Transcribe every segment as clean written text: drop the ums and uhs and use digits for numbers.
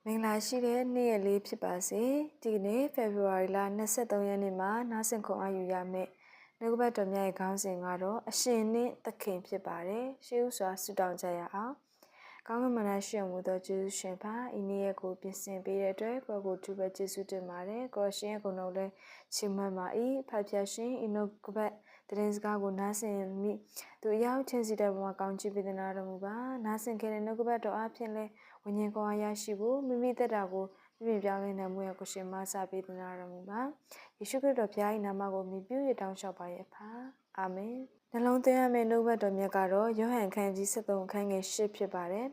မင်္ဂလာရှိတဲ့နေ့ရက်လေးဖြစ်ပါစေဒီနေ့ February လ23ရက်နေ့မှာနားဆင်ခွန်အားယူရမယ့်နှုတ်ကပတ်တော်များရဲ့ခေါင်းစဉ်ကတော့အရှင်နှင့်သခင်ဖြစ်ပါတယ်ရှေးဥစွာဆုတောင်းကြရအောင်ကောင်းကင်မနာရှင်မူသောယေရှုရှင်ပါဤနေ့ရက်ကိုပြင်ဆင်ပေးတဲ့အတွက်ကိုယ့်ကိုသူပဲယေရှုတင်ပါတယ်ကိုရှင်ရဲ့ဂုဏ်တော်လည်းချီးမွမ်းပါ၏ဖတ်ပြရှင်ဤနှုတ်ကပတ်သတင်းစကားကိုနားဆင်မိသူအရောက်ချင်းစီတဲ့ဘဝကောင်းချီးပေးသနာတော်မူပါနားဆင်ခဲ့တဲ့နှုတ်ကပတ်တော်အပြင်လည်းဝိညာဉ်ကိုအားရရှိဖို့မိမိသက်တာကိုပြည့်ပြောင်းလဲနိုင်မှုရကိုရှင်မဆပေးသနာတော်မူပါယေရှုခရစ်တော်ဘုရား၏နာမကိုမြည်ပြုရတောင်းလျှောက်ပါရဲ့ဖာအာမင်နှလုံးသွင်းရမယ့်နှုတ်ကပတ်တော်မြတ်ကတော့ယောဟန်ခန်းကြီး73အခန်းငယ်10ဖြစ်ပါတယ်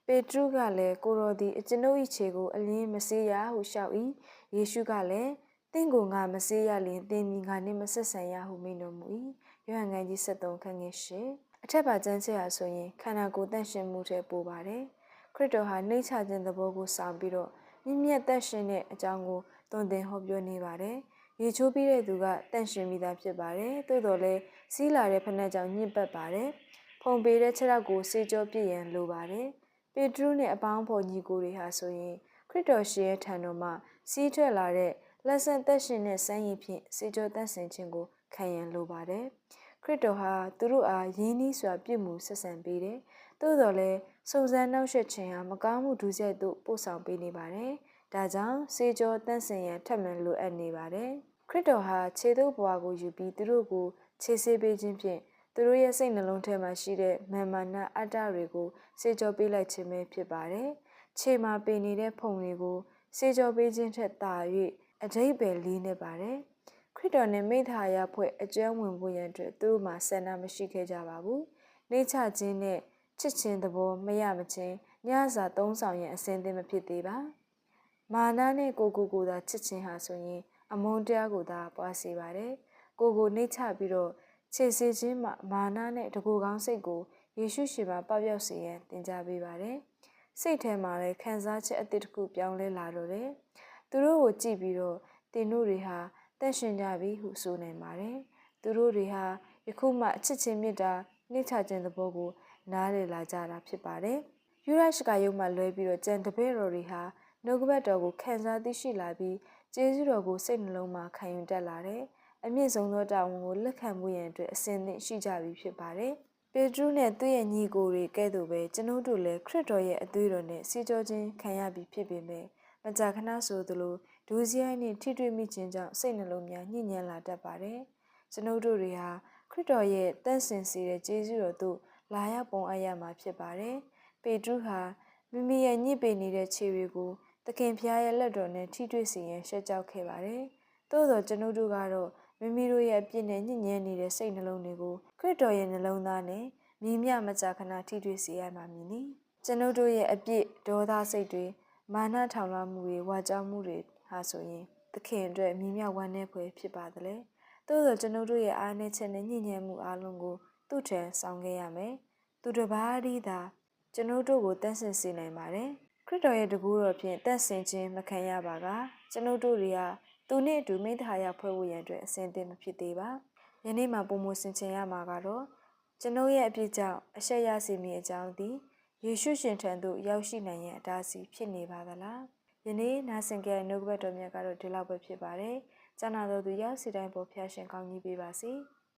ပေတရုကလည်းကိုတော်သည်အကျွန်ုပ်၏ခြေကိုအလင်းမစေးရဟုလျှောက်၏ယေရှုကလည်းသင်ကိုငါမစေးရလျင်သင်မီငါနှင့်မဆက်ဆံရဟုမိန့်တော်မူ၏ယောဟန်ခန်းကြီး73အခန်းငယ်10အထက်ပါကျမ်းချက်ဟာဆိုရင်ခန္ဓာကိုယ်တန့်ရှင်းမှုထဲပို့ပါတယ်ခရစ်တော်ဟာနှိမ့်ချခြင်းသဘောကိုဆောင်ပြီးတော့မြင့်မြတ်သက်ရှင်တဲ့အကြောင်းကိုသွန်သင်ဟောပြောနေပါတယ်။ရေချိုးပြီးတဲ့သူကတန့်ရှင်မိသားဖြစ်ပါတယ်။သို့တော်လည်းစီးလာတဲ့ဖက်နှက်ကြောင့်ညစ်ပတ်ပါတယ်။ဖုံပေတဲ့ခြေထောက်ကိုစေကြောပြည့်ရန်လိုပါတယ်။ပေတရုနဲ့အပေါင်းဖော်ညီကိုတွေဟာဆိုရင်ခရစ်တော်ရှင်ရဲ့ထံတော်မှာစီးထွက်လာတဲ့လက်ဆင့်သက်ရှင်တဲ့စံရည်ဖြင့်စေကြောတန့်စင်ခြင်းကိုခံရန်လိုပါတယ်။ခရစ်တော်ဟာသူတို့အားယင်းနှီးစွာပြုမှုဆက်ဆံပေးတယ်။သို့တော်လည်းစုံစမ်းနှောက်ယှက်ခြင်းဟာမကောင်းမှုဒုစရိုက်သို့ပို့ဆောင်ပေးနေပါတယ်။ဒါကြောင့်စေကြောတန့်စင်ရန်ထပ်မံလိုအပ်နေပါတယ်။ခရစ်တော်ဟာခြေသုတ်ဘဝကိုယူပြီးသူတို့ကိုခြေဆေးပေးခြင်းဖြင့်သူတို့ရဲ့စိတ်နှလုံးထဲမှာရှိတဲ့မာနနာအတ္တတွေကိုစေကြောပေးလိုက်ခြင်းပဲဖြစ်ပါတယ်။ခြေမှာပင်နေတဲ့ဖုံတွေကိုစေကြောပေးခြင်းထက်သာ၍အဓိပ္ပာယ်လေးနေပါတယ်။ခရစ်တော်နဲ့မိသားရဖွဲ့အကျဉ်းဝင်ဖို့ရန်အတွက်သူတို့မှာဆန္ဒမရှိခဲ့ကြပါဘူး။နှိမ့်ချခြင်းနဲ့ချစ်ခြင်းသဘောမရမချင်းညစာသုံးဆောင်ရန်အစဉ်သင့်မဖြစ်သေးပါမာနနဲ့ကိုသာချစ်ခြင်းဟာဆိုရင်အမုန်းတရားကိုသာပွားစေပါတယ်ကိုနှိမ့်ချပြီးတော့ခြေစေခြင်းမှာမာနနဲ့တကူကောင်းစိတ်ကိုယေရှုရှင်မှာပပျောက်စေရန်သင်ကြားပေးပါတယ်စိတ်ထဲမှာလည်းခံစားချက်အသစ်တစ်ခုပြောင်းလဲလာတော့တယ်သူတို့ကိုကြည့်ပြီးတော့သင်တို့တွေဟာတန့်ရှင်ကြပြီဟုဆိုနိုင်ပါတယ်သူတို့တွေဟာယခုမှအချစ်ချင်းမေတ္တာနှိမ့်ချခြင်းသဘောကိုနားလည်လာကြတာဖြစ်ပါတယ်။ယူရရှကာယုံမှာလွဲပြီးတော့ကျန်တပည့်တော်တွေဟာနှုတ်ကပတ်တော်ကိုခံစားသိရှိလာပြီးကျေးဇူးတော်ကိုစိတ်နှလုံးမှာခံယူတတ်လာတယ်။အမြင့်ဆုံးသောတာဝန်ကိုလက်ခံမှုရန်အတွက်အစဉ်သင့်ရှိကြပြီဖြစ်ပါတယ်။ပေတရုနဲ့သူ့ရဲ့ညီကိုတွေကဲ့သို့ပဲကျွန်ုပ်တို့လည်းခရစ်တော်ရဲ့အသွေးတော်နဲ့စီကြောခြင်းခံရပြီးဖြစ်ပေမဲ့မကြာခဏဆိုသလိုဒုစရိုက်နဲ့ထိတွေ့မိခြင်းကြောင့်စိတ်နှလုံးများညှိညမ်းလာတတ်ပါတယ်။ကျွန်ုပ်တို့တွေဟာခရစ်တော်ရဲ့တန့်စင်စေတဲ့ကျေးဇူးတော်တို့လာရောက်ပုံအပ်ရမှာဖြစ်ပါတယ်။ပေတရုဟာမိမိရဲ့ညစ်ပေနေတဲ့ခြေတွေကိုသခင်ဖျားရဲ့လက်တော်နဲ့ထိတွေ့စေရန်ရှက်ကြောက်ခဲ့ပါတယ်။သို့သောကျွန်ုပ်တို့ကတော့မိမိတို့ရဲ့အပြစ်နဲ့ညစ်ညမ်းနေတဲ့စိတ်နှလုံးတွေကိုခရစ်တော်ရဲ့နှလုံးသားနဲ့မြည်မြမကြာခဏထိတွေ့စေရမှာမည်နီ။ကျွန်ုပ်တို့ရဲ့အပြစ်ဒေါသစိတ်တွေမာနထောင်လွှားမှုတွေဝါကြောက်မှုတွေဟာဆိုရင်သခင်အတွက်မြည်မြဝမ်းနည်းဖွယ်ဖြစ်ပါသလဲ။သို့သောကျွန်ုပ်တို့ရဲ့အားနည်းချက်နဲ့ညစ်ညမ်းမှုအလုံးကိုသူ့ထံဆောင်ခဲ့ရမယ်။သူတစ်ပါးတည်းသာကျွန်ုပ်တို့ကိုတန့်စင်စေနိုင်ပါတယ်။ခရစ်တော်ရဲ့တကူတော်ဖြင့်တန့်စင်ခြင်းမခံရပါကကျွန်ုပ်တို့တွေကသူနှင့်အတူမိသားရဖွဲ့ဖို့ရန်အတွက်အစဉ်သင့်မဖြစ်သေးပါ။ယနေ့မှာပုံမဆင်ခြင်ရမှာကတော့ကျွန်ုပ်ရဲ့အပြစ်ကြောင့်အရှက်ရစေမည်အကြောင်းသည်ယေရှုရှင်ထံသို့ရောက်ရှိနိုင်ရန်အတားအဆီးဖြစ်နေပါသလား။ယနေ့နာဆင်ကြတဲ့နှုတ်ကပတ်တော်မြတ်ကတော့ဒီလောက်ပဲဖြစ်ပါတယ်။ကျမ်းနာတော်သူရောက်စီတိုင်းပေါ်ဖျားရှင်ကောင်းကြီးပေးပါစေ။